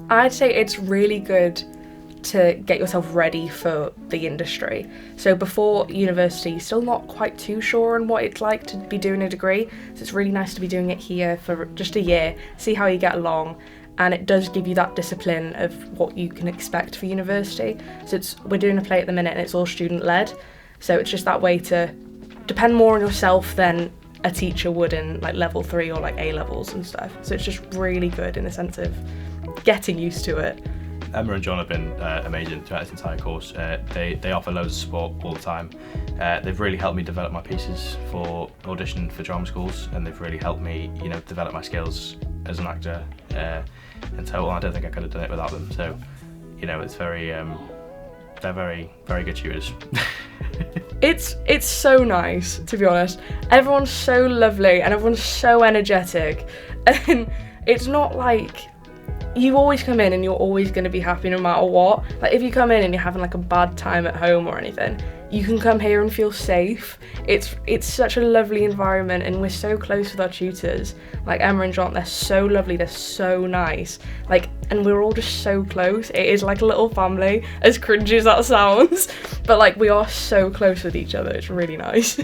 I'd say it's really good to get yourself ready for the industry. So before university, still not quite too sure on what it's like to be doing a degree. So it's really nice to be doing it here for just a year, see how you get along. And it does give you that discipline of what you can expect for university. So we're doing a play at the minute and it's all student led. So it's just that way to depend more on yourself than a teacher would in like level 3 or like A levels and stuff. So it's just really good in the sense of getting used to it. Emma and John have been amazing throughout this entire course. They offer loads of support all the time. They've really helped me develop my pieces for audition for drama schools, and they've really helped me, develop my skills as an actor in total. I don't think I could have done it without them. So, it's very, they're very, very good tutors. It's so nice, to be honest. Everyone's so lovely and everyone's so energetic, and it's not like you always come in and you're always going to be happy no matter what. Like if you come in and you're having like a bad time at home or anything, you can come here and feel safe. It's such a lovely environment, and we're so close with our tutors. Like Emma and John, they're so lovely, they're so nice. And we're all just so close. It is like a little family, as cringy as that sounds. But we are so close with each other, it's really nice.